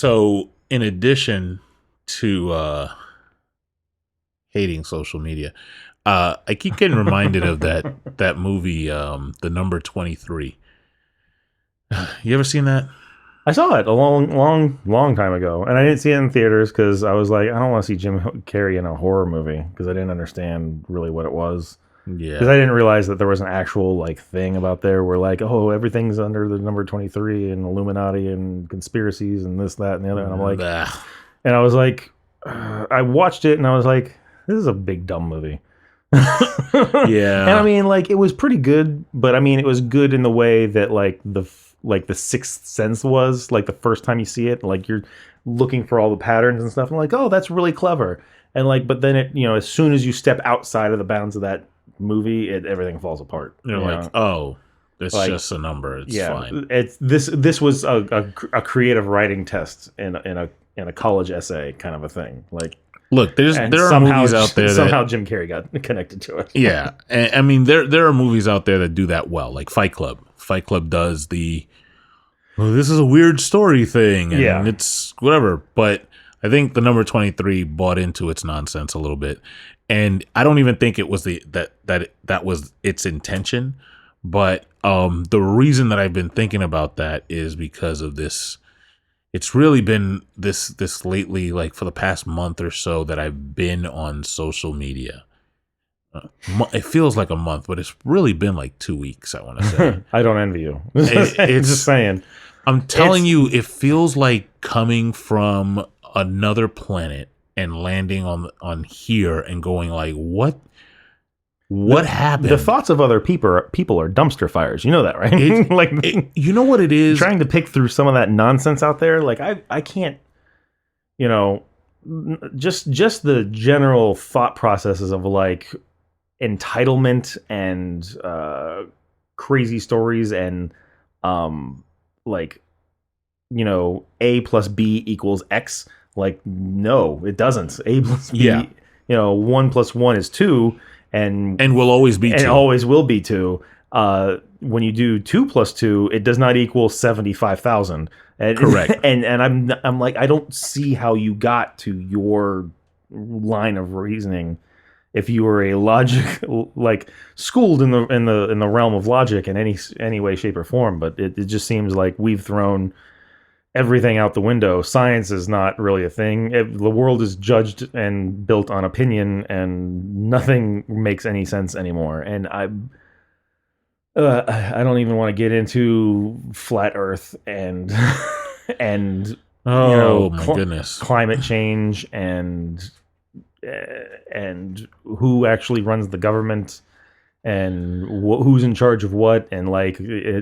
So in addition to hating social media, I keep getting reminded of that movie, The Number 23. You ever seen that? I saw it a long time ago, and I didn't see it in theaters because I was like, I don't want to see Jim Carrey in a horror movie because I didn't understand really what it was. Yeah, because I didn't realize that there was an actual like thing about there where like, oh, everything's under the number 23 and Illuminati and conspiracies and this, that, and the other. And I'm like, and I was like, I watched it and I was like, this is a big dumb movie. Yeah, and I mean, like, it was pretty good, but I mean, it was good in the way that like the Sixth Sense was, like the first time you see it, like you're looking for all the patterns and stuff, and like, oh, that's really clever. And like, but then it, as soon as you step outside of the bounds of that movie, everything falls apart. You're like, oh, it's like, just a number. It's fine. It's this was a creative writing test in a college essay kind of a thing. Like, look, there are movies out there that somehow Jim Carrey got connected to it. Yeah, and, I mean there are movies out there that do that well, like Fight Club. Fight Club does the, well, this is a weird story thing, and it's whatever. But I think The Number 23 bought into its nonsense a little bit, and I don't even think it was that was its intention. But the reason that I've been thinking about that is because of this. It's really been this lately, like for the past month or so, that I've been on social media. It feels like a month, but it's really been like 2 weeks, I want to say. I don't envy you. It's just saying. I'm telling you, it feels like coming from another planet and landing on here and going like, what happened? The thoughts of other people are dumpster fires. You know that, right? You know what it is? Trying to pick through some of that nonsense out there. Like I can't, just the general thought processes of like entitlement and crazy stories and like, A plus B equals X. Like, no, it doesn't. A plus B, 1 plus 1 is 2. And will always be 2. And always will be 2. When you do 2 plus 2, it does not equal 75,000. Correct. And I'm like, I don't see how you got to your line of reasoning if you were a logic, like schooled in the realm of logic in any way, shape, or form. But it just seems like we've thrown everything out the window. Science is not really a thing. The world is judged and built on opinion, and nothing makes any sense anymore. And I don't even want to get into flat Earth and my goodness, climate change and who actually runs the government and who's in charge of what, and like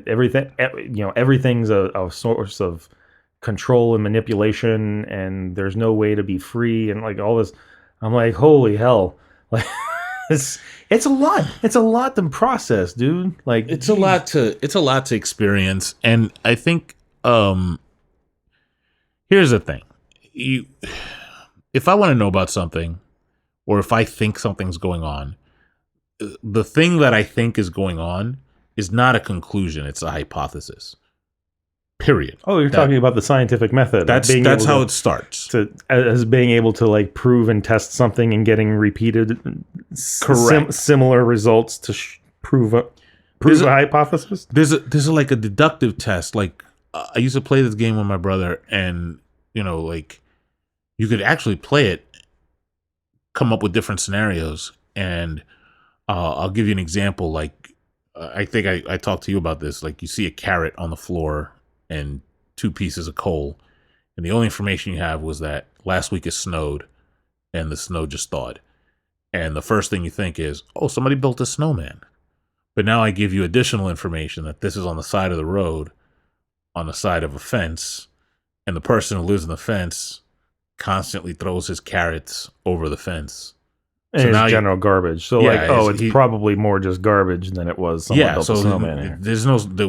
everything. Everything's a source of control and manipulation, and there's no way to be free, and like all this. I'm like, holy hell. Like it's a lot. It's a lot to process, dude. Like it's a lot to experience. And I think here's the thing. If I want to know about something, or if I think something's going on, the thing that I think is going on is not a conclusion, it's a hypothesis. Period. Oh, you're talking about the scientific method. That's how it starts. As being able to like prove and test something and getting repeated similar results to prove a hypothesis. There's like a deductive test. Like I used to play this game with my brother, and like you could actually play it, come up with different scenarios, and I'll give you an example. Like I think I talked to you about this. Like you see a carrot on the floor and 2 pieces of coal, and the only information you have was that last week it snowed and the snow just thawed, and the first thing you think is, oh, somebody built a snowman. But now I give you additional information that this is on the side of the road, on the side of a fence, and the person who lives in the fence constantly throws his carrots over the fence. And it's general garbage. So it's probably more just garbage than it was someone built a snowman here. There's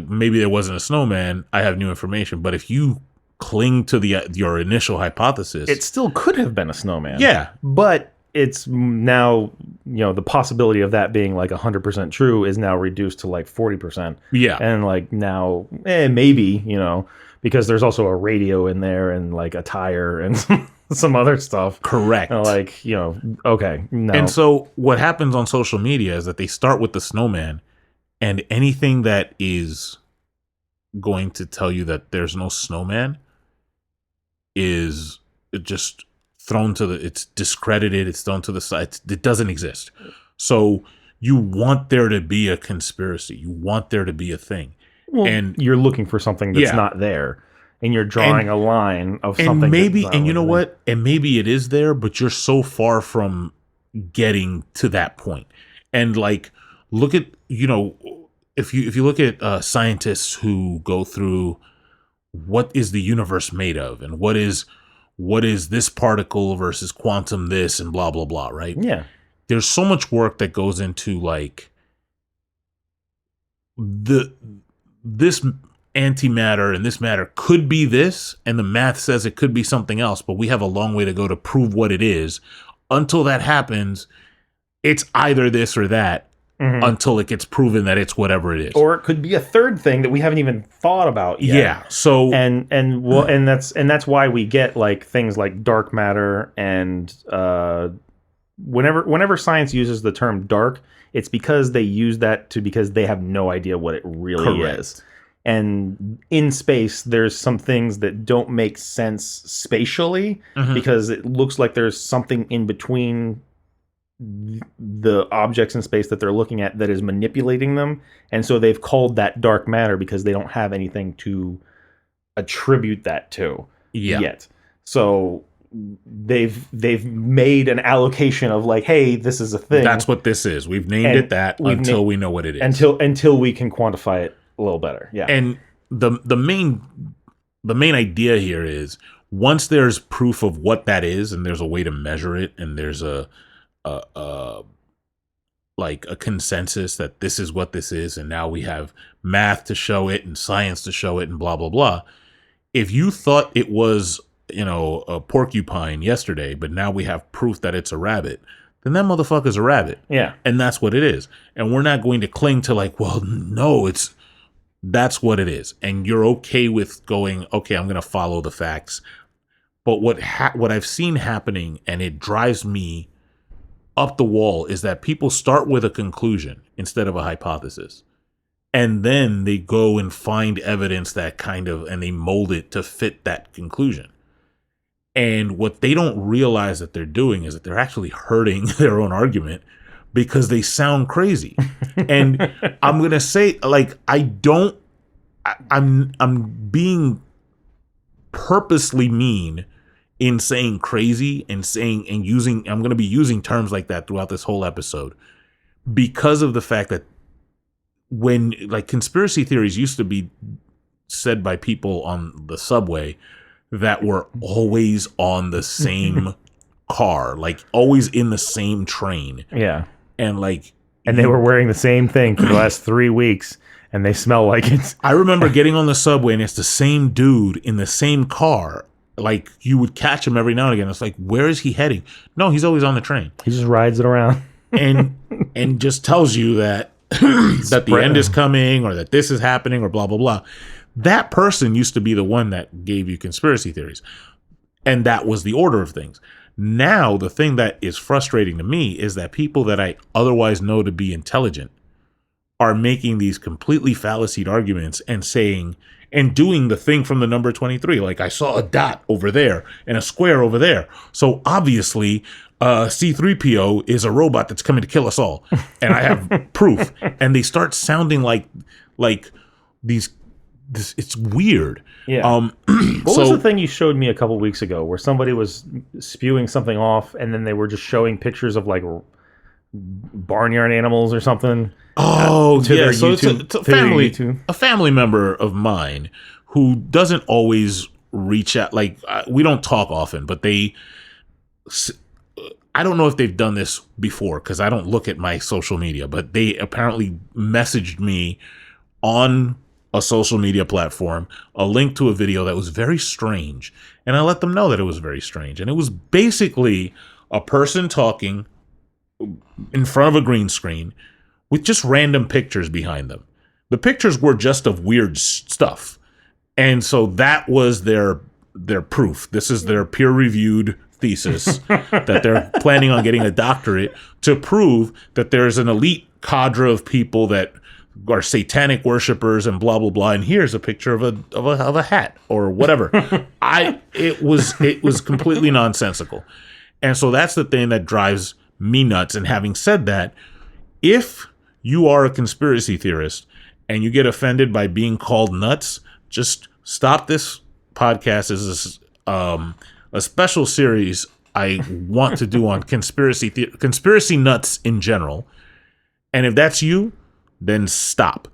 maybe there wasn't a snowman. I have new information. But if you cling to your initial hypothesis, it still could have been a snowman. Yeah. But it's now, the possibility of that being like 100% true is now reduced to like 40%. Yeah. And like now, maybe, because there's also a radio in there and like a tire and some other stuff. Correct. And like, okay. No. And so what happens on social media is that they start with the snowman, and anything that is going to tell you that there's no snowman is just it's discredited, it's thrown to the side. It doesn't exist. So you want there to be a conspiracy. You want there to be a thing. Well, and you're looking for something that's not there. And you're drawing a line of something. And maybe, and you know what? And maybe it is there, but you're so far from getting to that point. And like, look at, if you look at scientists who go through what is the universe made of, and what is this particle versus quantum this, and blah, blah, blah, right? Yeah. There's so much work that goes into like this antimatter and this matter could be this, and the math says it could be something else, but we have a long way to go to prove what it is. Until that happens, it's either this or that, until it gets proven that it's whatever it is. Or it could be a third thing that we haven't even thought about yet. Yeah. So and that's why we get like things like dark matter, and whenever science uses the term dark, it's because they use that because they have no idea what it really is. And in space, there's some things that don't make sense spatially, because it looks like there's something in between the objects in space that they're looking at that is manipulating them. And so they've called that dark matter because they don't have anything to attribute that to yet. So they've made an allocation of like, hey, this is a thing. That's what this is. We've named it that until we know what it is. Until we can quantify it a little better. Yeah. And the main idea here is, once there's proof of what that is, and there's a way to measure it, and there's a consensus that this is what this is, and now we have math to show it and science to show it and blah, blah, blah. If you thought it was, a porcupine yesterday, but now we have proof that it's a rabbit, then that motherfucker's a rabbit. Yeah. And that's what it is. And we're not going to cling to like, well, no, that's what it is. And you're okay with going, okay, I'm going to follow the facts. But what I've seen happening, and it drives me up the wall, is that people start with a conclusion instead of a hypothesis. And then they go and find evidence and they mold it to fit that conclusion. And what they don't realize that they're doing is that they're actually hurting their own argument, because they sound crazy. And I'm going to say, like, I'm being purposely mean in saying crazy and I'm going to be using terms like that throughout this whole episode, because of the fact that when like conspiracy theories used to be said by people on the subway that were always on the same car, like always in the same train. Yeah. And like, and they were wearing the same thing for the last 3 weeks, and they smell like it. I remember getting on the subway and it's the same dude in the same car. Like, you would catch him every now and again. It's like, where is he heading? No, he's always on the train. He just rides it around. and just tells you that that the end is coming, or that this is happening, or blah, blah, blah. That person used to be the one that gave you conspiracy theories. And that was the order of things. Now, the thing that is frustrating to me is that people that I otherwise know to be intelligent are making these completely fallacied arguments and saying and doing the thing from the number 23. Like, I saw a dot over there and a square over there. So obviously, C-3PO is a robot that's coming to kill us all. And I have proof. And they start sounding like these. It's weird. Yeah. What was the thing you showed me a couple weeks ago where somebody was spewing something off, and then they were just showing pictures of like barnyard animals or something? Oh, to yeah. their So YouTube, it's a YouTube. a family member of mine who doesn't always reach out. Like, we don't talk often, but I don't know if they've done this before because I don't look at my social media, but they apparently messaged me on a social media platform a link to a video that was very strange, and I let them know that it was very strange. And it was basically a person talking in front of a green screen with just random pictures behind them. The pictures were just of weird stuff. And so that was their proof. This is their peer-reviewed thesis that they're planning on getting a doctorate to prove that there's an elite cadre of people that are satanic worshipers and blah blah blah. And here's a picture of a hat or whatever. It was completely nonsensical. And so that's the thing that drives me nuts. And having said that, if you are a conspiracy theorist and you get offended by being called nuts, just stop this podcast. This is a special series I want to do on conspiracy nuts in general. And if that's you, then stop.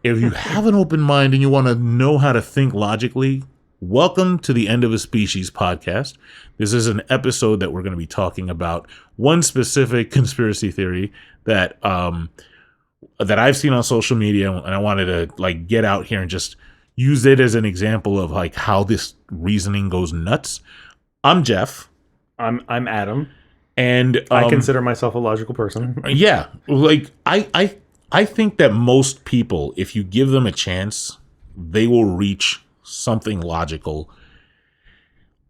If you have an open mind and you want to know how to think logically, welcome to the End of a Species podcast. This is an episode that we're going to be talking about one specific conspiracy theory that I've seen on social media, and I wanted to get out here and just use it as an example of how this reasoning goes nuts. I'm Jeff. I'm Adam. And I consider myself a logical person. Yeah. I think that most people, if you give them a chance, they will reach something logical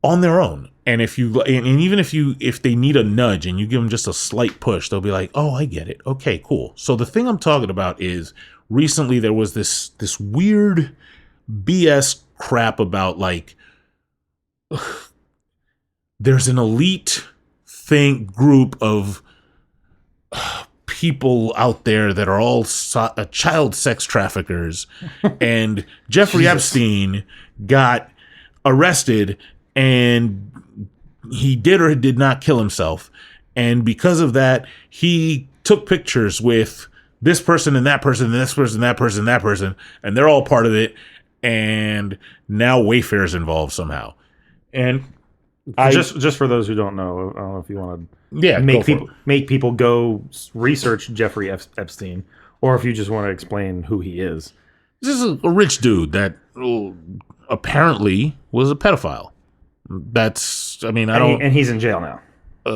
on their own. And even if they need a nudge and you give them just a slight push, they'll be like, "Oh, I get it. Okay, cool." So the thing I'm talking about is recently there was this weird BS crap about there's an elite group of people out there that are all child sex traffickers, and Jeffrey Epstein got arrested, and he did or did not kill himself, and because of that, he took pictures with this person and that person and this person, that person, and that person, and they're all part of it, and now Wayfair is involved somehow. And just for those who don't know, I don't know if you want to make people go research Jeffrey Epstein, or if you just want to explain who he is. This is a rich dude that apparently was a pedophile. And he's in jail now.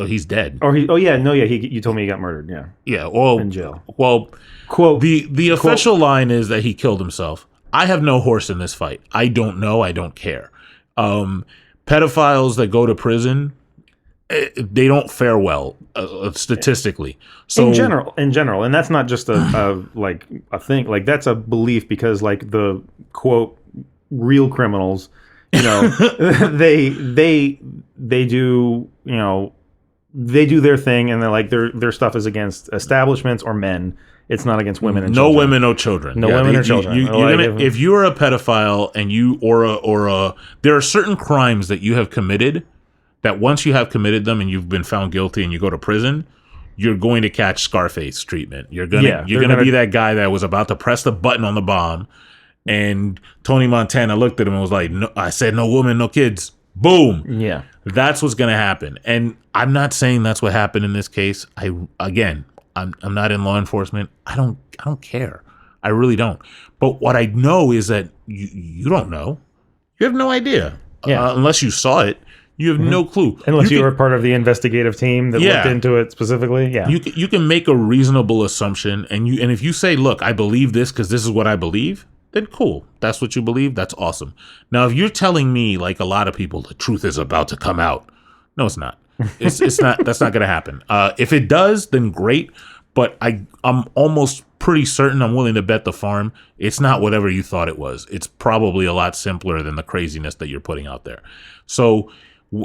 He's dead. You told me he got murdered. Yeah. Yeah. Well, in jail. Well, quote the official line is that he killed himself. I have no horse in this fight. I don't know. I don't care. Pedophiles that go to prison, they don't fare well statistically. So in general, and that's not just a thing. That's a belief, because the quote real criminals, they do they do their thing, and they're their stuff is against establishments or men. It's not against women and children. No women, no children. No women or children. If you're a pedophile and there are certain crimes that you have committed that once you have committed them and you've been found guilty and you go to prison, you're going to catch Scarface treatment. You're gonna be that guy that was about to press the button on the bomb, and Tony Montana looked at him and was like, "No, I said no woman, no kids." Boom. Yeah, that's what's gonna happen. And I'm not saying that's what happened in this case. I'm not in law enforcement. I don't care. I really don't. But what I know is that you don't know. You have no idea. Yeah. Unless you saw it, you have no clue. Unless you were part of the investigative team that looked into it specifically. Yeah. You can make a reasonable assumption, and if you say, "Look, I believe this because this is what I believe," then cool. That's what you believe. That's awesome. Now, if you're telling me, like a lot of people, the truth is about to come out, no, it's not. It's not. That's not going to happen. If it does, then great. But I'm almost pretty certain, I'm willing to bet the farm, it's not whatever you thought it was. It's probably a lot simpler than the craziness that you're putting out there. So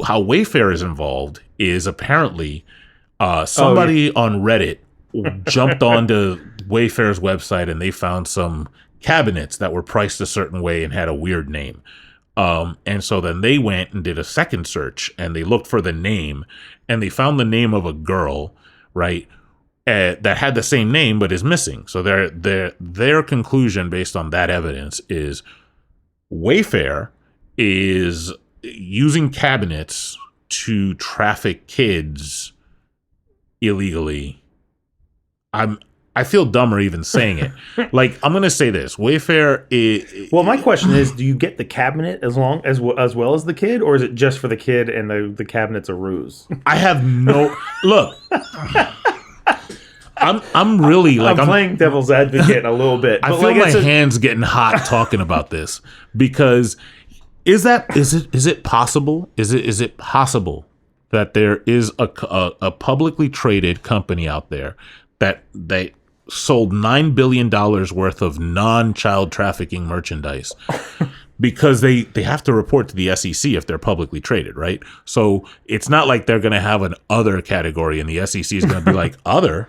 how Wayfair is involved is apparently somebody on Reddit jumped onto Wayfair's website and they found some cabinets that were priced a certain way and had a weird name. And so then they went and did a second search and they looked for the name and they found the name of a girl, right? That had the same name but is missing. So their conclusion based on that evidence is Wayfair is using cabinets to traffic kids illegally. I I feel dumber even saying it. Like, I'm gonna say this: Wayfair. Well, my question is, do you get the cabinet as well as the kid, or is it just for the kid and the cabinet's a ruse? I have no look. I'm really like I'm playing devil's advocate a little bit. I feel my hands getting hot talking about this because is it possible? Is it possible that there is a publicly traded company out there that they sold $9 billion worth of non-child trafficking merchandise because they have to report to the SEC if they're publicly traded, right? So it's not like they're going to have an other category and the SEC is going to be like, other?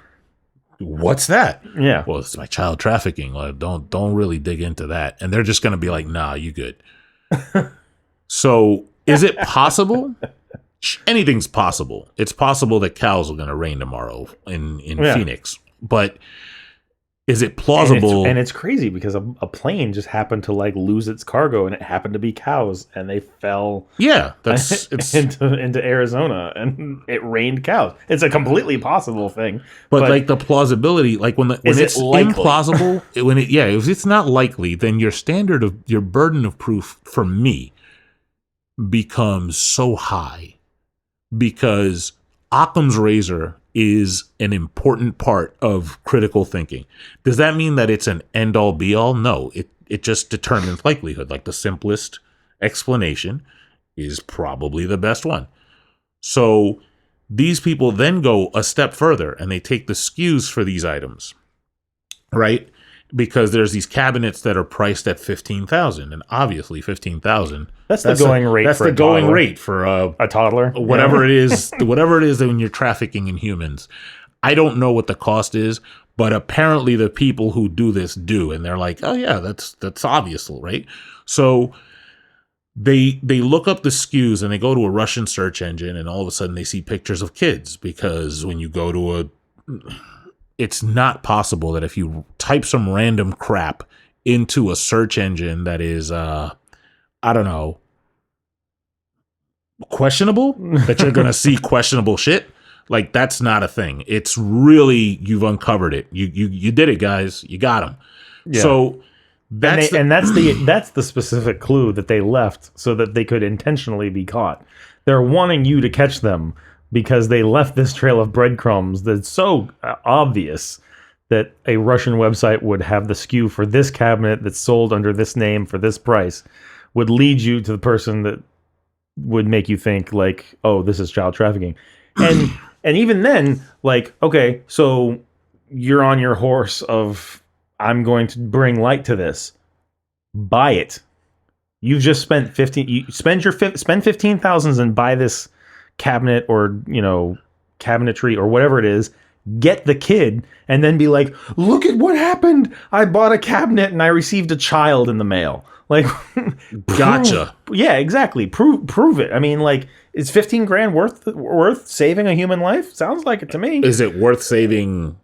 What's that? Yeah. Well, it's my child trafficking. Like, don't really dig into that. And they're just going to be like, nah, you good. So is it possible? Anything's possible. It's possible that cows are going to rain tomorrow in Phoenix. But is it plausible? And it's crazy because a plane just happened to like lose its cargo, and it happened to be cows, and they fell. Yeah, it's into Arizona, and it rained cows. It's a completely possible thing. But like the plausibility, like when it's implausible, if it's not likely, then your burden of proof for me becomes so high because Occam's razor is an important part of critical thinking. Does that mean that it's an end-all be-all? No, it just determines likelihood. Like the simplest explanation is probably the best one. So these people then go a step further and they take the SKUs for these items, right? Because there's these cabinets that are priced at $15,000, and obviously $15,000. That's the going rate. That's the going rate for a toddler, whatever it is. Whatever it is that when you're trafficking in humans, I don't know what the cost is, but apparently the people who do this do, and they're like, oh yeah, that's obvious, right? So they look up the SKUs and they go to a Russian search engine, and all of a sudden they see pictures of kids because when you go to it's not possible that if you type some random crap into a search engine that is, I don't know, questionable, that you're going to see questionable shit. Like, that's not a thing. It's really, you've uncovered it. You did it, guys. You got them. Yeah. So that's the specific clue that they left so that they could intentionally be caught. They're wanting you to catch them, because they left this trail of breadcrumbs that's so obvious that a Russian website would have the SKU for this cabinet that's sold under this name for this price would lead you to the person that would make you think like, oh, this is child trafficking. And even then, like, okay, so you're on your horse of, I'm going to bring light to this. Buy it. You've just spent spend 15,000 and buy this cabinet or, cabinetry or whatever it is, get the kid, and then be like, look at what happened. I bought a cabinet and I received a child in the mail. Like, gotcha. Yeah, exactly. Prove it. I mean, like, is 15 grand worth saving a human life? Sounds like it to me. Is it worth saving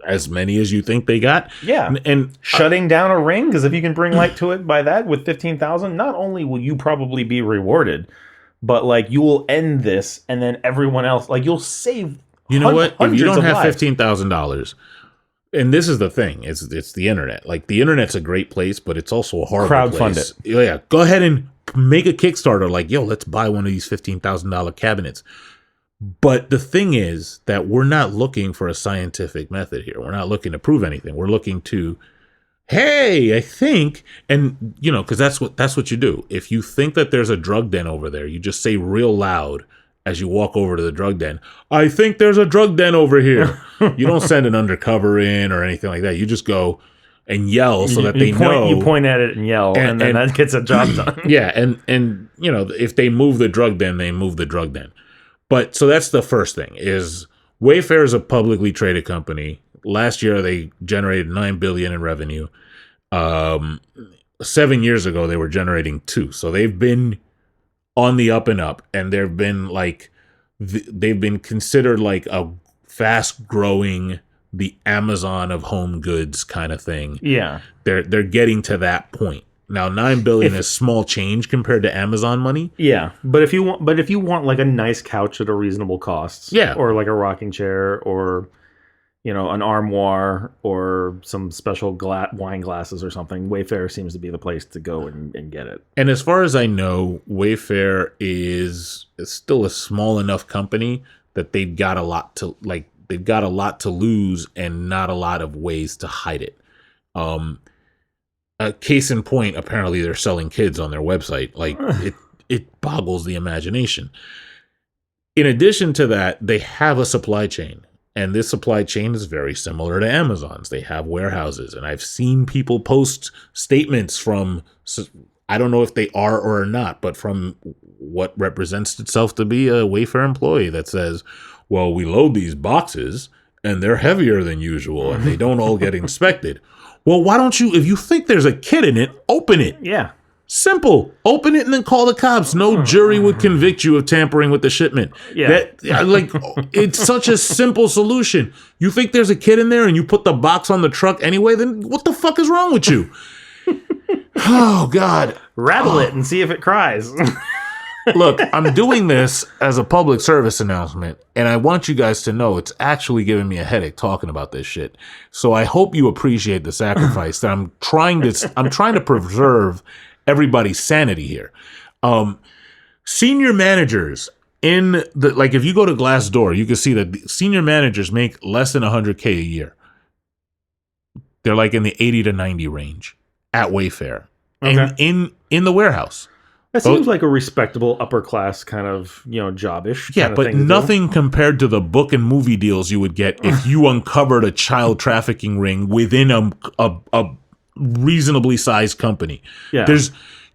as many as you think they got? Yeah. And shutting down a ring, because if you can bring light to it by that with 15,000, not only will you probably be rewarded, but like you will end this, and then everyone else, like, you'll save. You know what? If you don't have $15,000, and this is the thing, it's the internet. Like, the internet's a great place, but it's also a horrible place. Crowdfund it. Yeah, go ahead and make a Kickstarter. Like, yo, let's buy one of these $15,000 cabinets. But the thing is that we're not looking for a scientific method here. We're not looking to prove anything. We're looking to, hey, I think, and because that's what you do. If you think that there's a drug den over there, you just say real loud as you walk over to the drug den, I think there's a drug den over here. You don't send an undercover in or anything like that. You just go and yell so that they know. You point at it and yell, and then that gets a job done. Yeah, and if they move the drug den, they move the drug den. But so that's the first thing, is Wayfair is a publicly traded company. Last year they generated $9 billion in revenue. 7 years ago they were generating $2 billion. So they've been on the up and up, and they've been like they've been considered like a fast growing, the Amazon of home goods kind of thing. Yeah, they're getting to that point. Now, $9 billion is small change compared to Amazon money. Yeah, but if you want like a nice couch at a reasonable cost, yeah, or like a rocking chair, or an armoire or some special wine glasses or something, Wayfair seems to be the place to go and get it. And as far as I know, Wayfair is still a small enough company that they've got a lot to they've got a lot to lose and not a lot of ways to hide it. A case in point, apparently they're selling kids on their website. Like it boggles the imagination. In addition to that, they have a supply chain. And this supply chain is very similar to Amazon's. They have warehouses. And I've seen people post statements from, I don't know if they are or are not, but from what represents itself to be a Wayfair employee that says, well, we load these boxes and they're heavier than usual and they don't all get inspected. Well, why don't you, if you think there's a kid in it, open it. Yeah. Simple. Open it and then call the cops. No jury would convict you of tampering with the shipment. Yeah. It's such a simple solution. You think there's a kid in there and you put the box on the truck anyway, then what the fuck is wrong with you? Oh, God. Rattle it and see if it cries. Look, I'm doing this as a public service announcement, and I want you guys to know it's actually giving me a headache talking about this shit. So I hope you appreciate the sacrifice that I'm trying to preserve everybody's sanity here. Senior managers in the, if you go to Glassdoor, you can see that senior managers make less than $100K a year. They're like in the 80 to 90 range at Wayfair. Okay. And in the warehouse. That seems like a respectable upper class kind of, job-ish. Yeah, kind of but thing nothing compared to the book and movie deals you would get if you uncovered a child trafficking ring within a reasonably sized company. Yeah.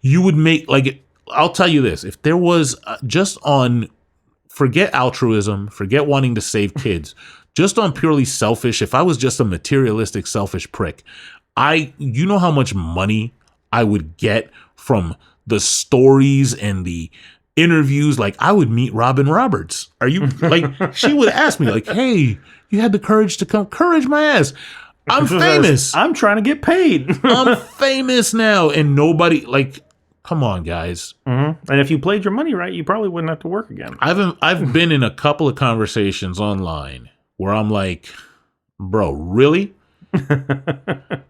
You would make, I'll tell you this, if there was forget altruism, forget wanting to save kids, just on purely selfish, if I was just a materialistic, selfish prick, you know how much money I would get from the stories and the interviews. I would meet Robin Roberts. Are you she would ask me hey, you had the courage to come. Courage my ass. I'm famous. I'm trying to get paid. I'm famous now. And nobody come on, guys. Mm-hmm. And if you played your money right, you probably wouldn't have to work again. I've been in a couple of conversations online where I'm like, bro, really?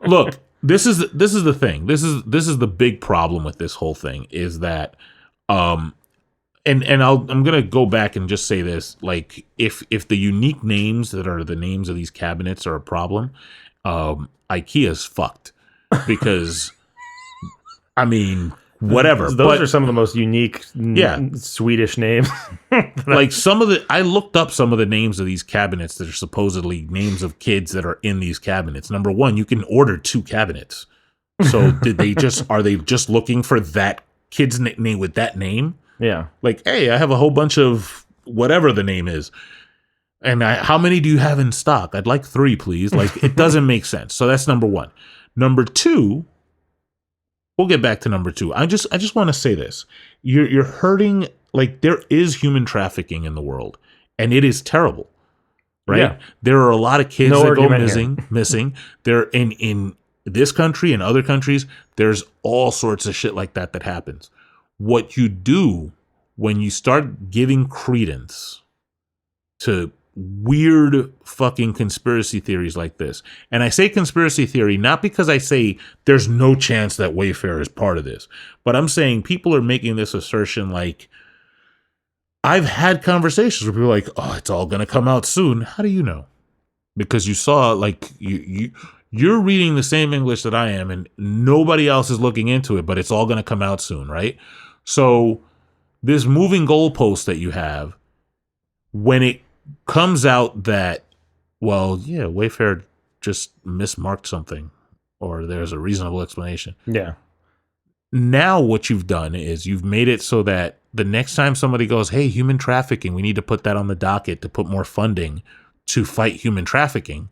Look, this is the thing. This is the big problem with this whole thing is that, I'm gonna go back and just say this: if the unique names that are the names of these cabinets are a problem, IKEA's fucked because, whatever. Those are some of the most unique, Swedish names. I looked up some of the names of these cabinets that are supposedly names of kids that are in these cabinets. Number one, you can order 2 cabinets. So are they just looking for that kid's name with that name? Yeah. Hey, I have a whole bunch of whatever the name is. And how many do you have in stock? I'd like 3, please. It doesn't make sense. So that's number one. Number two, we'll get back to number 2. I just want to say this. You're hurting, there is human trafficking in the world, and it is terrible, right? Yeah. There are a lot of kids that go missing. They're in this country and other countries. There's all sorts of shit like that happens. What you do when you start giving credence to weird fucking conspiracy theories like this. And I say conspiracy theory not because I say there's no chance that Wayfair is part of this, but I'm saying people are making this assertion I've had conversations where people are like, oh, it's all going to come out soon. How do you know? Because you saw you're reading the same English that I am and nobody else is looking into it, but it's all going to come out soon, right? So this moving goalpost that you have, when it comes out that, Wayfair just mismarked something or there's a reasonable explanation. Yeah. Now what you've done is you've made it so that the next time somebody goes, hey, human trafficking, we need to put that on the docket to put more funding to fight human trafficking.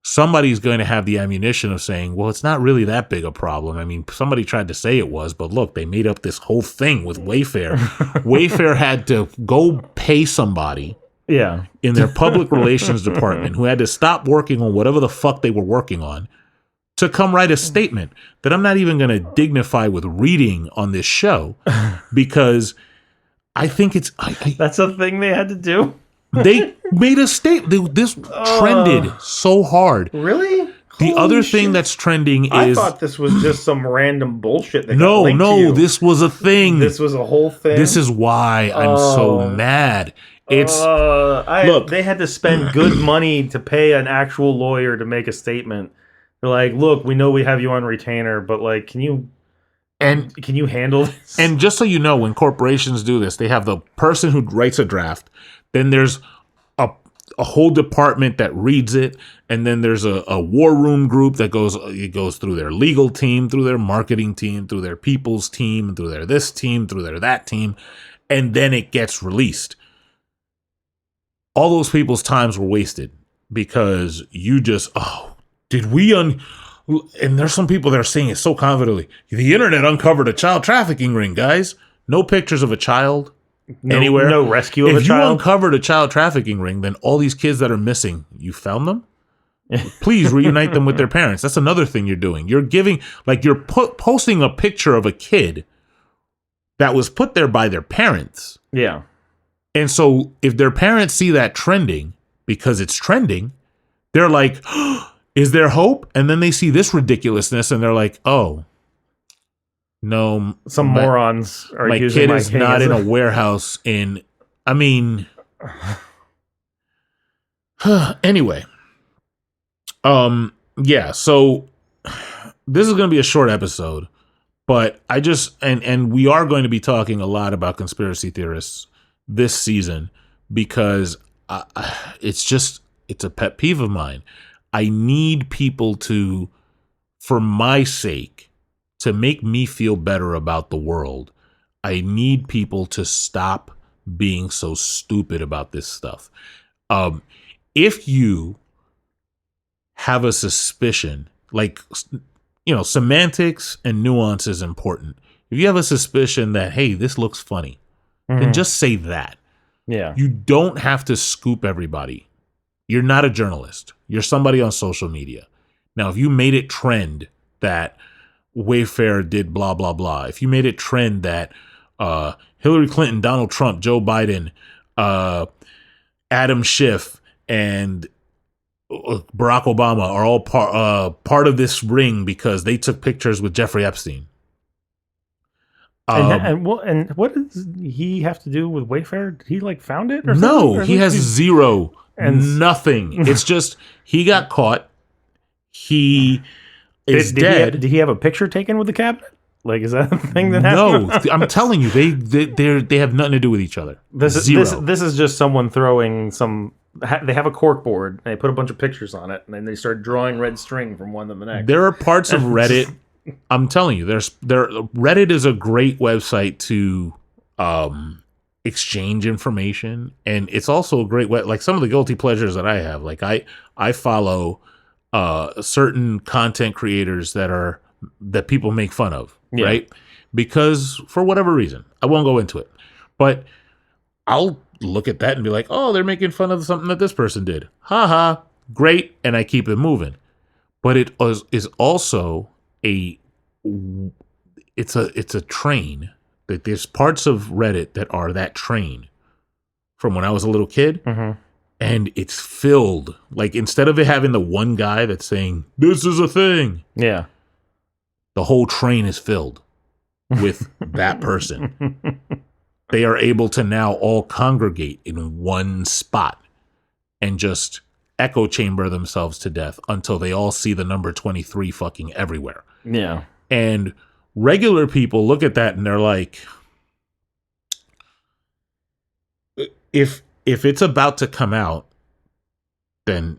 Somebody's going to have the ammunition of saying, well, it's not really that big a problem. Somebody tried to say it was, but look, they made up this whole thing with Wayfair. Wayfair had to go pay somebody in their public relations department who had to stop working on whatever the fuck they were working on to come write a statement that I'm not even going to dignify with reading on this show because I think it's... That's a thing they had to do? They made a statement. This trended so hard. Really? The Holy other shit. thing that's trending is... I thought this was just some random bullshit that got No, linked to you. this was a thing. This was a whole thing? This is why I'm so mad. Look, they had to spend good money to pay an actual lawyer to make a statement. They're like, look, we know we have you on retainer, but like, can you handle this? And just so you know, when corporations do this, they have the person who writes a draft, then there's a whole department that reads it, and then there's a war room group that goes through their legal team, through their marketing team, through their people's team, through their this team, through their that team, and then it gets released. All those people's times were wasted because you just, and there's some people that are saying it so confidently. The internet uncovered a child trafficking ring, guys. No pictures of a child anywhere. No rescue of a child. If you uncovered a child trafficking ring, then all these kids that are missing, you found them? Please reunite them with their parents. That's another thing you're doing. You're giving, like, you're posting a picture of a kid that was put there by their parents. Yeah. And so if their parents see that trending, because it's trending, they're like, is there hope? And then they see this ridiculousness and they're like, oh, no. Some morons are using my kid is not in a warehouse in, anyway. Yeah, so this is going to be a short episode, but I just, and we are going to be talking a lot about conspiracy theorists this season because it's a pet peeve of mine. I need people to, for my sake, to make me feel better about the world, I need people to stop being so stupid about this stuff. If you have a suspicion, like, semantics and nuance is important. If you have a suspicion that, hey, this looks funny, then just say that. Yeah. You don't have to scoop everybody. You're not a journalist. You're somebody on social media. Now, if you made it trend that Wayfair did blah, blah, blah, if you made it trend that Hillary Clinton, Donald Trump, Joe Biden, Adam Schiff, and Barack Obama are all part of this ring because they took pictures with Jeffrey Epstein. And what does he have to do with Wayfair? Did he found it? Or no, he has zero and nothing. It's just he got caught. He is dead. Did he have a picture taken with the cabinet? Is that a thing that happened? No, I'm telling you, they have nothing to do with each other. This is just someone throwing some. They have a cork board and they put a bunch of pictures on it, and then they start drawing red string from one to the next. There are parts of Reddit. I'm telling you, Reddit is a great website to exchange information, and it's also a great way. Like some of the guilty pleasures that I have, I follow certain content creators that people make fun of, right? Because for whatever reason, I won't go into it, but I'll look at that and be like, oh, they're making fun of something that this person did. Ha ha, great, and I keep it moving. But it is also it's a train. That there's parts of Reddit that are that train from when I was a little kid, and it's filled. Instead of it having the one guy that's saying this is a thing, the whole train is filled with that person. They are able to now all congregate in one spot and just echo chamber themselves to death until they all see the number 23 fucking everywhere. Yeah. And regular people look at that and they're like, if it's about to come out, then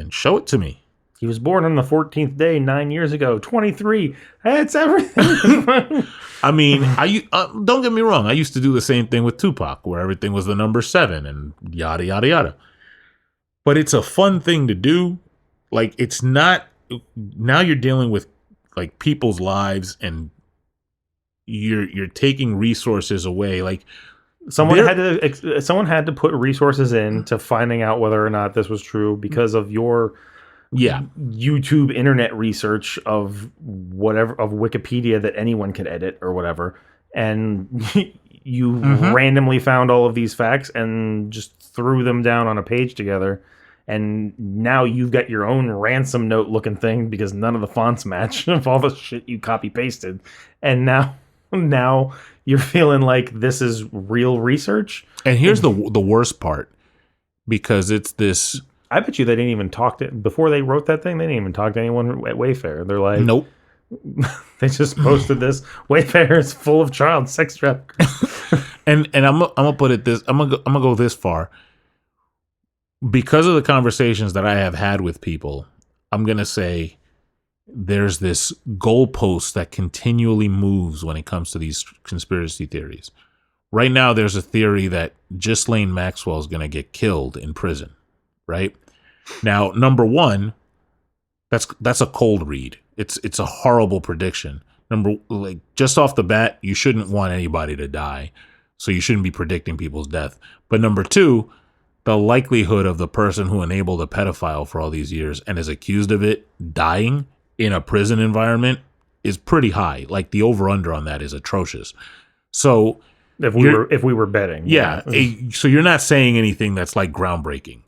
show it to me. He was born on the 14th day 9 years ago. 23. That's everything. I mean, don't get me wrong. I used to do the same thing with Tupac, where everything was the number 7 and yada, yada, yada. But it's a fun thing to do. It's not, now you're dealing with people's lives and you're taking resources away. Someone had to put resources into finding out whether or not this was true because of your YouTube internet research of Wikipedia that anyone could edit or whatever, and you randomly found all of these facts and just threw them down on a page together, and now you've got your own ransom note looking thing because none of the fonts match of all the shit you copy pasted, and now you're feeling like this is real research. And here's the worst part, because it's this. I bet you they didn't even talk to before they wrote that thing. They didn't even talk to anyone at Wayfair. They're like, nope. They just posted this. Wayfair is full of child sex traffickers. and I'm gonna put it this. I'm gonna go this far. Because of the conversations that I have had with people, I'm gonna say there's this goalpost that continually moves when it comes to these conspiracy theories. Right now, there's a theory that Ghislaine Maxwell is gonna get killed in prison. Right now, number one, that's a cold read. It's a horrible prediction. Just off the bat, you shouldn't want anybody to die, so you shouldn't be predicting people's death. But number two, the likelihood of the person who enabled a pedophile for all these years and is accused of it dying in a prison environment is pretty high. Like, the over-under on that is atrocious. So if we were betting, yeah. So you're not saying anything that's like groundbreaking.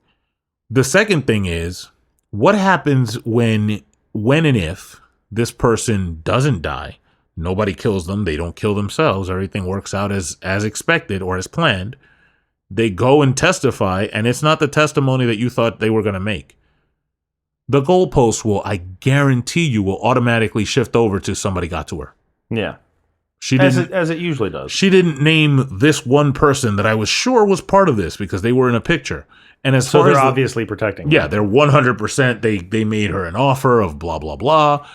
The second thing is, what happens when and if this person doesn't die? Nobody kills them. They don't kill themselves. Everything works out as expected or as planned. They go and testify, and it's not the testimony that you thought they were going to make. The goalpost will, I guarantee you, will automatically shift over to somebody got to her. Yeah. As it usually does. She didn't name this one person that I was sure was part of this because they were in a picture. And as so far they're as obviously protecting her. Yeah, they're 100%. They made her an offer of blah, blah, blah.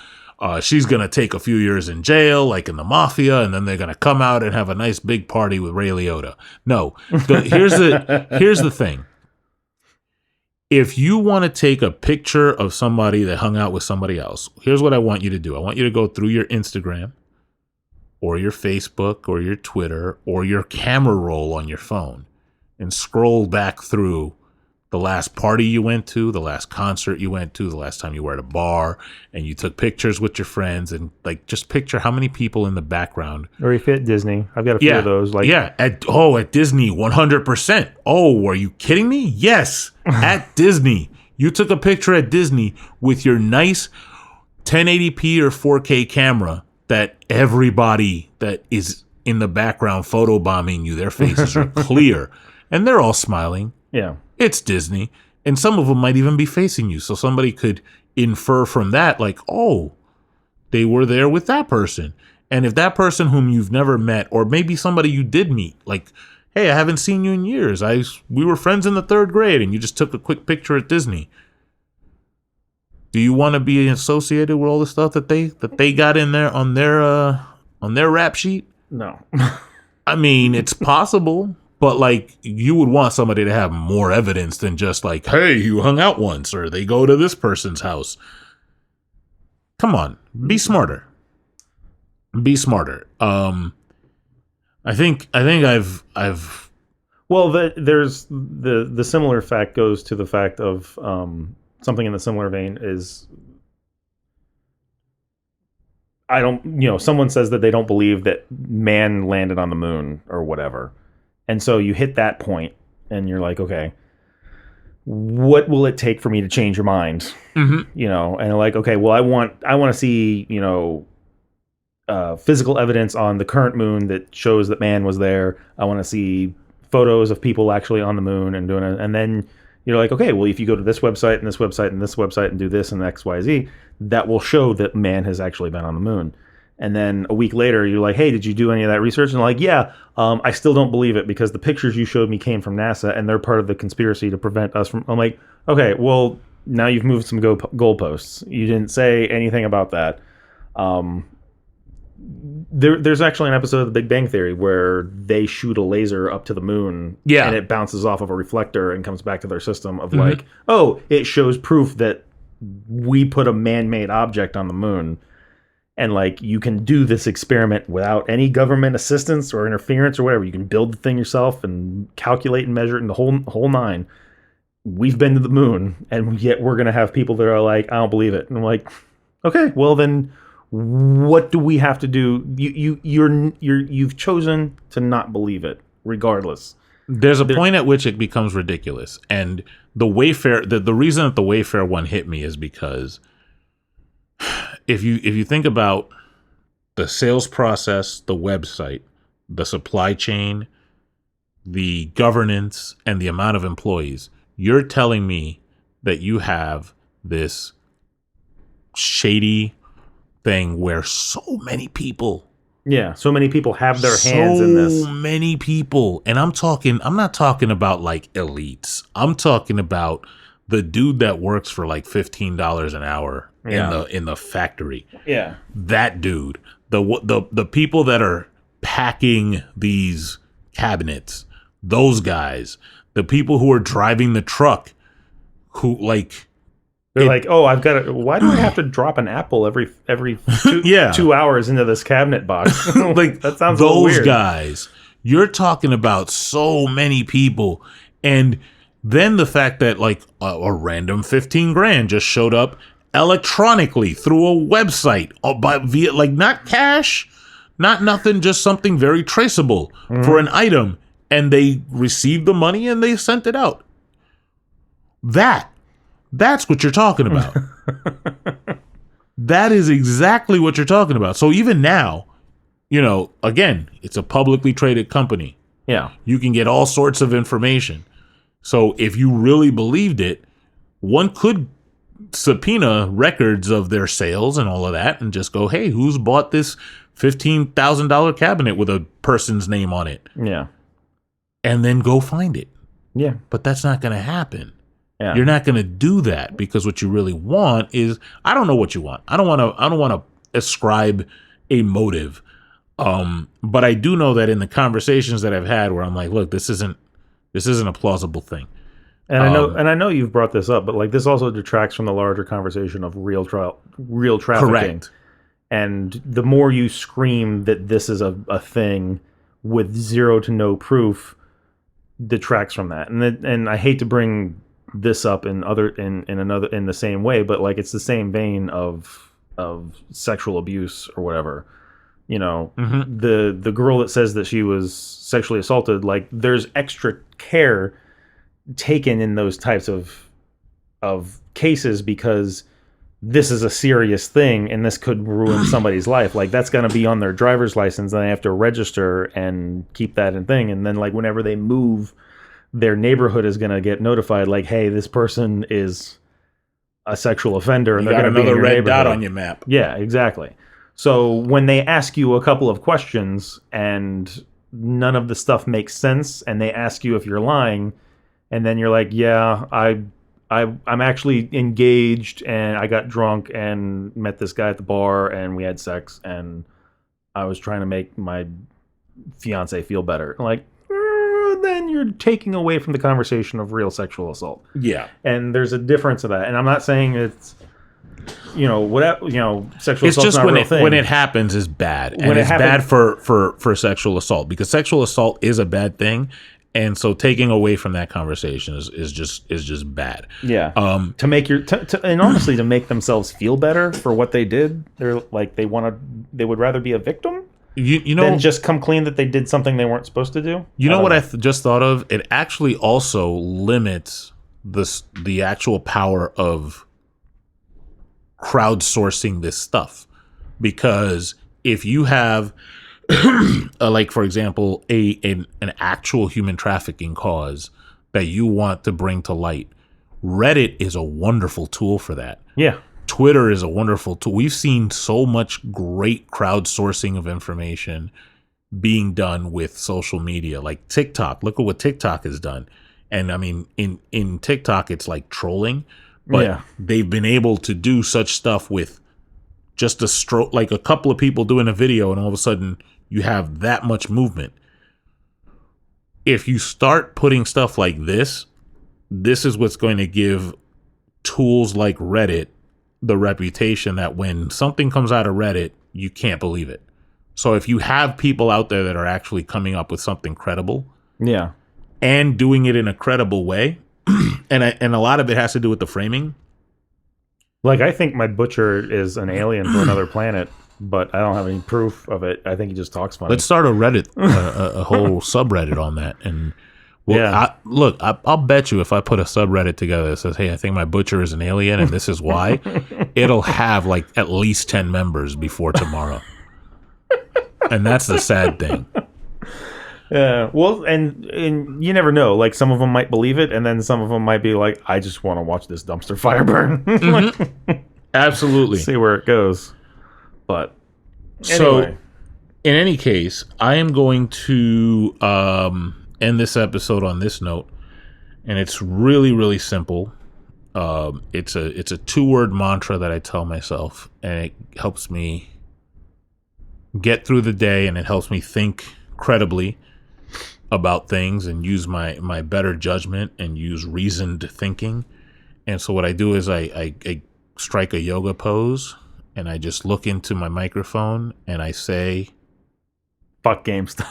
She's going to take a few years in jail, like in the mafia, and then they're going to come out and have a nice big party with Ray Liotta. No, here's the thing. If you want to take a picture of somebody that hung out with somebody else, here's what I want you to do. I want you to go through your Instagram or your Facebook or your Twitter or your camera roll on your phone and scroll back through the last party you went to, the last concert you went to, the last time you were at a bar, and you took pictures with your friends, and like just picture how many people in the background. Or if at Disney, I've got a few of those. At Disney, 100%. Oh, are you kidding me? Yes, at Disney, you took a picture at Disney with your nice 1080p or 4K camera that everybody that is in the background photobombing you, their faces are clear, and they're all smiling. Yeah. It's Disney, and some of them might even be facing you. So somebody could infer from that, like, oh, they were there with that person. And if that person whom you've never met, or maybe somebody you did meet, like, hey, I haven't seen you in years. We were friends in the 3rd grade, and you just took a quick picture at Disney. Do you want to be associated with all the stuff that they got in there on their rap sheet? No. I mean, it's possible. But, like, you would want somebody to have more evidence than just like, hey, you hung out once, or they go to this person's house. Come on, be smarter. Be smarter. I think I've. Well, there's the similar fact goes to the fact of something in the similar vein is. Someone says that they don't believe that man landed on the moon or whatever. And so you hit that point and you're like, okay, what will it take for me to change your mind? Mm-hmm. And they're like, okay, well, I want to see, physical evidence on the current moon that shows that man was there. I want to see photos of people actually on the moon and doing it. And then you're like, okay, well, if you go to this website and this website and this website and do this and X, Y, Z, that will show that man has actually been on the moon. And then a week later, you're like, hey, did you do any of that research? And like, yeah, I still don't believe it because the pictures you showed me came from NASA and they're part of the conspiracy to prevent us from... I'm like, okay, well, now you've moved some goalposts. You didn't say anything about that. There's actually an episode of The Big Bang Theory where they shoot a laser up to the moon and it bounces off of a reflector and comes back to their system of like, oh, it shows proof that we put a man-made object on the moon. And like you can do this experiment without any government assistance or interference or whatever. You can build the thing yourself and calculate and measure it in the whole nine. We've been to the moon, and yet we're gonna have people that are like, I don't believe it. And I'm like, okay, well then, what do we have to do? You've chosen to not believe it, regardless. There's a point at which it becomes ridiculous. And the Wayfair, the reason that the Wayfair one hit me is because if you think about the sales process, the website, the supply chain, the governance, and the amount of employees, you're telling me that you have this shady thing where so many people so many people have their hands in this. So many people. And I'm not talking about like elites. I'm talking about the dude that works for like $15 an hour in the factory. Yeah. That dude. The people that are packing these cabinets, those guys, the people who are driving the truck, who like they're like, oh, why do I have to drop an apple every 2 hours into this cabinet box? Like that sounds those weird. Guys. You're talking about so many people. And then the fact that like a random 15 grand just showed up electronically through a website via like not cash, not nothing, just something very traceable for an item. And they received the money and they sent it out. That's what you're talking about. That is exactly what you're talking about. So even now, again, it's a publicly traded company. Yeah. You can get all sorts of information. So if you really believed it, one could subpoena records of their sales and all of that and just go, hey, who's bought this $15,000 cabinet with a person's name on it? Yeah. And then go find it. Yeah. But that's not going to happen. Yeah. You're not going to do that because what you really want is, I don't know what you want. I don't want to ascribe a motive. But I do know that in the conversations that I've had where I'm like, look, this isn't a plausible thing. And I know you've brought this up, but like this also detracts from the larger conversation of real trafficking. Correct. And the more you scream that this is a thing with zero to no proof, detracts from that. And I hate to bring this up in the same way, but like it's the same vein of sexual abuse or whatever. The girl that says that she was sexually assaulted, like there's extra care taken in those types of cases because this is a serious thing and this could ruin somebody's life. Like that's going to be on their driver's license and they have to register and keep that in thing. And then like whenever they move, their neighborhood is going to get notified like, hey, this person is a sexual offender, and you they're got going to be another in your red dot neighborhood. on your map. Yeah, exactly. So when they ask you a couple of questions and none of the stuff makes sense, and they ask you if you're lying, and then you're like, yeah, I'm actually engaged, and I got drunk and met this guy at the bar, and we had sex, and I was trying to make my fiance feel better. Like, then you're taking away from the conversation of real sexual assault. Yeah. And there's a difference of that. And I'm not saying it's, sexual assault is not a real thing. When it happens is bad. And When it it's bad for sexual assault because sexual assault is a bad thing. And so taking away from that conversation is just bad. Yeah. To make and honestly to make themselves feel better for what they did. They're like they would rather be a victim. Than just come clean that they did something they weren't supposed to do. You know what I just thought of? It actually also limits the actual power of crowdsourcing this stuff, because if you have, like for example, an actual human trafficking cause that you want to bring to light, Reddit is a wonderful tool for that. Yeah. Twitter is a wonderful tool. We've seen so much great crowdsourcing of information being done with social media, like TikTok. Look at what TikTok has done. And I mean, in TikTok, it's like trolling, but they've been able to do such stuff with just like a couple of people doing a video, and all of a sudden you have that much movement. If you start putting stuff like this is what's going to give tools like Reddit the reputation that when something comes out of Reddit, you can't believe it. So if you have people out there that are actually coming up with something credible, and doing it in a credible way, and a lot of it has to do with the framing. Like I think my butcher is an alien from another planet, but I don't have any proof of it. I think he just talks funny. Let's start a Reddit, a whole subreddit on that, and Well, Yeah. I'll bet you if I put a subreddit together that says, "Hey, I think my butcher is an alien, and this is why," it'll have like at least 10 members before tomorrow. And that's the sad thing. Yeah. Well, and you never know. Like some of them might believe it, and then some of them might be like, "I just want to watch this dumpster fire burn." Absolutely. See where it goes. But So, anyway. in any case, I am going to end this episode on this note, and it's really, really simple. It's a 2-word mantra that I tell myself, and it helps me get through the day, and it helps me think credibly about things and use my better judgment and use reasoned thinking. And so what I do is I strike a yoga pose, and I just look into my microphone and I say, Fuck GameStop.